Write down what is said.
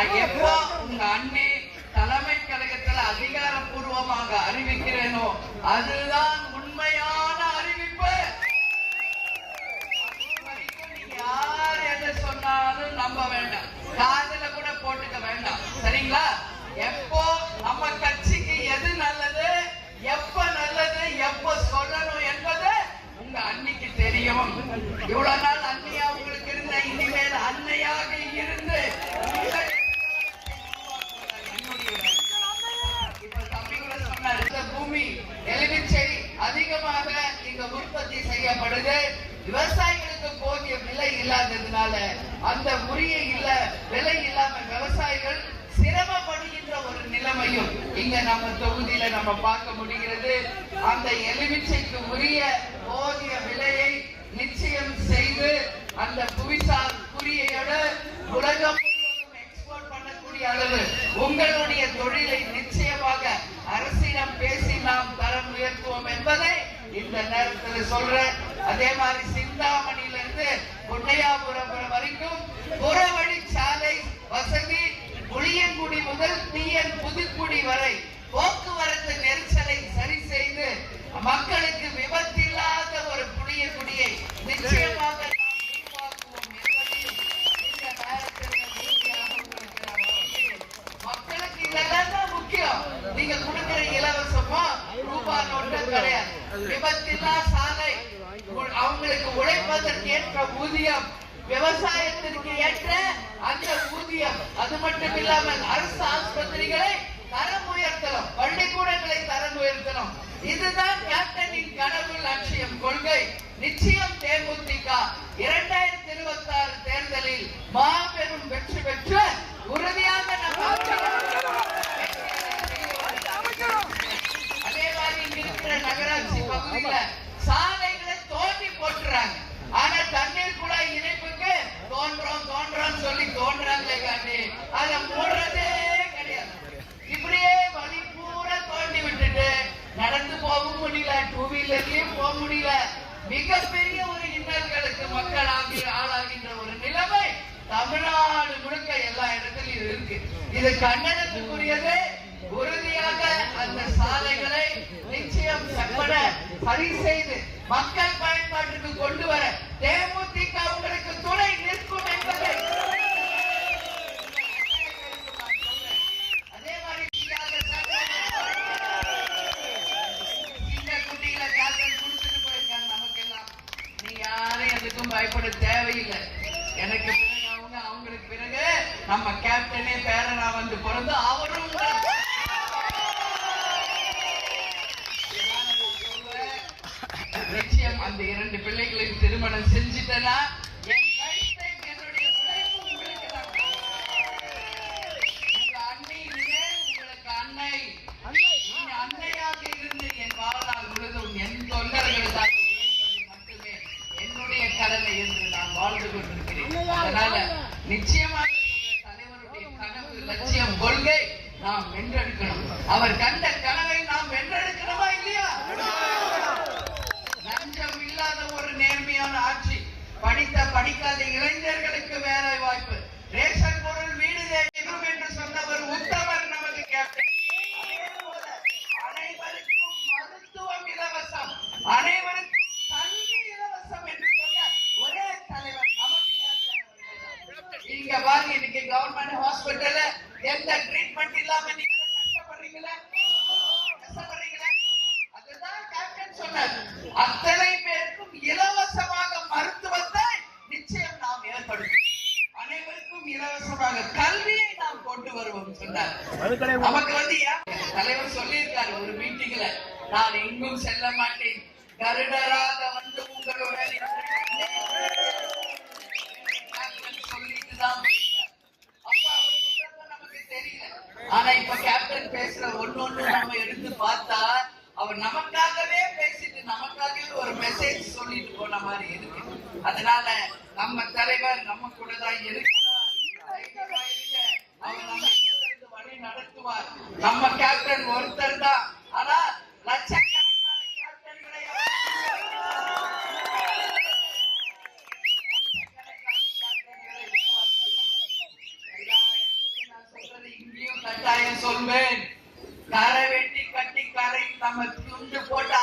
எப்போ உங்க அண்ணி தலைமை கழகத்துல அதிகாரப்பூர்வமாக அறிவிக்கிறேனோ அதுதான் உண்மையான அறிவிப்பு. நீங்க யார் என்ன சொன்னாலும் நம்ப வேண்டாம், காதுல கூட போட்டுக்க வேண்டாம், சரிங்களா? எப்போ நம்ம கட்சிக்கு எது நல்லது, எப்ப நல்லது, எப்ப சொல்லணும் என்பது உங்க அன்னைக்கு தெரியும். இவ்வளவு நாள் அன்னையா உங்களுக்கு இருந்த, இனிமேல் அன்னையாக இருந்து இப்ப தம்பி கூட சொன்னார், இந்த பூமி எலுமிச்சை அதிகமாக இங்க உற்பத்தி செய்யப்படுது. விவசாயிகளுக்கு போதிய விலை இல்லாததுனால அந்த உரிய விலை இல்லாம விவசாயிகள் சிரமப்படுகின்ற ஒரு நிலைமையும் இங்க நம்ம தொகுதியில நம்ம பார்க்க முடிகிறது. அந்த எலுமிச்சைக்கு உரிய போதிய விலையை நிச்சயம் செய்து அந்த புவிசார் குறியோடு உலகம் முழுவதும் எக்ஸ்போர்ட் பண்ணக்கூடிய அளவு உங்களுடைய தொழிலை நிச்சயமாக அரசிடம் பேசி நாம் தரம் உயர்த்துவோம் என்பதை இந்த நேரத்தில் சொல்றேன். அதே மாதிரி சிந்தாமணியில இருந்து பொன்னையாபுரம் வரைக்கும் புறவழி சாலை வசதி, புளியங்குடி முதல் டிஎன் புதுக்குடி வரை போக்குவரத்து நெரிசலை சரி செய்து மக்களுக்கு விபத்தில்லாத ஒரு புளியங்குடியை நிச்சயமாக உருவாக்குவோம் என்பதையும் இந்த நேரத்தில் மக்களுக்கு இதெல்லாம் தான் முக்கியம். நீங்க கொடுக்கிற இலவசமா ரூபாய் நோட்டு கிடையாது. விபத்தில்லா சாலை, அவங்களுக்கு உழைப்பதற்கு ஏற்ற ஊதியம், விவசாயத்திற்கு ஏற்ற அந்த ஊதியம், அது மட்டும் இல்லாமல் அரசு ஆஸ்பத்திரிகளை தரம் உயர்த்தணும், பள்ளிக்கூடங்களை தரம் உயர்த்தணும். இதுதான் கேப்டனின் கனவு லட்சியம் கொள்கை. நிச்சயம் தேமுதிக 2026 தேர்தலில் மாபெரும் வெற்றி பெற்று உறுதியாக அதே மாதிரி இங்க இருக்கிற நகராட்சி பகுதியில சாலைகளை தோண்டி போட்டுறாங்க. ஆனா தண்ணீர் குழாய் இணைப்புக்கு தோன்றோம் சொல்லி தோன்றாங்களே காட்டி அதை மூடுறதே கிடையாது. இப்படியே வழி பூரா தோண்டி விட்டுட்டு நடந்து போகவும் முடியல, டூ வீலர்லயும் போக முடியல. மிகப்பெரிய ஒரு இன்னல்களுக்கு மக்கள் ஆளாகின்ற ஒரு நிலைமை தமிழ்நாடு முழுக்க எல்லா இடத்திலும் இருக்கு. இது கண்டனத்துக்குரியது. உறுதியாக அந்த சாலைகளை நிச்சயம் செப்பட சரி செய்து மக்கள் பயன்பாட்டுக்கு கொண்டு வர தேமுதிக உங்களுக்கு துணை நிற்கும் என்பதை அதே மாதிரி இந்த குட்டியில கேப்டன் கொடுத்துட்டு போயிருக்காங்க நமக்கெல்லாம். நீ யாரும் எதுக்கும் பயப்பட தேவையில்லை. எனக்கு பிறகு அவங்களுக்கு பிறகு நம்ம கேப்டனே பேரனா வந்து பிறந்து அவரும் நிச்சயம் அந்த 2 பிள்ளைகளின் திருமணம் செஞ்சுட்டனா என்னுடைய உழைப்பு உங்களுக்கு தான். உங்க அன்னை உங்களுக்கு அன்னையாக இருந்து என் வாழ்நாள் முழுதும் என் தொண்டர்களுக்காக உழைப்பது மட்டுமே என்னுடைய கடமை என்று நான் வாழ்ந்து கொண்டிருக்கிறேன். அதனால நிச்சயமாக தலைவருடைய கனவு லட்சியம் கொள்கை நாம் வென்றெடுக்கணும். அவர் கண்ட கனவை நாம் வென்றெடுக்கணுமா இல்லையா? லஞ்சம் இல்லாத ஒரு நேர்மையான ஆட்சி, படிக்காத இளைஞர்களுக்கு வேலை வாய்ப்பு, ரேஷன் பொருள் வீடு தேடும் என்று சொன்னவர் உத்தமர் நமது கேப்டன். அனைவருக்கும் மருத்துவம் இலவசம், அனைவருக்கும் கல்வி இலவசம் என்று சொன்ன ஒரே தலைவர் நமது கேப்டன். இங்க பாருங்க, இன்னைக்கு கவர்மெண்ட் ஹாஸ்பிட்டல்ல எந்த ட்ரீட்மெண்ட் இல்லாம நீங்க கஷ்டப்படுறீங்களா? அதுதான் கேப்டன் சொன்னார். அத்தனை பேருக்கும் இலவசமாக மருத்துவத்தை நிச்சயம் நாம் ஏற்படுத்தும், அனைவருக்கும் இலவசமாக கல்வியை நாம் கொண்டு வருவோம் சொன்னார். நமக்கு தலைவர் சொல்லியிருக்காரு ஒரு மீட்டிங்ல, நான் எங்கும் செல்ல மாட்டேன், கருடராக வந்து உங்களுடன் சொல்லிட்டுதான் போயிருக்கார். அப்ப அவர் சொல்றது நமக்கு தெரியல. ஆனா இப்ப கேப்டன் பேசுற ஒன்னொன்னு நம்ம எடுத்து பார்த்தா அவர் நமக்காகவே பேசிட்டு நமக்காகவே ஒரு மெசேஜ் சொல்லிட்டு போன மாதிரி இருக்கு. அதனால நம்ம தலைவர் நம்ம கூட தான் இருக்கிறார். அவர் நம்ம கூட இருந்து வழி நடத்துவார். நம்ம கேப்டன் ஒருத்தர் தான், ஆனா லட்சக்கணக்கான கேப்டன்களை எல்லா இடத்துக்கும் கட்டாயம் சொல்வேன். கரை வெட்டி கட்டி கரை நம்ம துண்டு போட்டு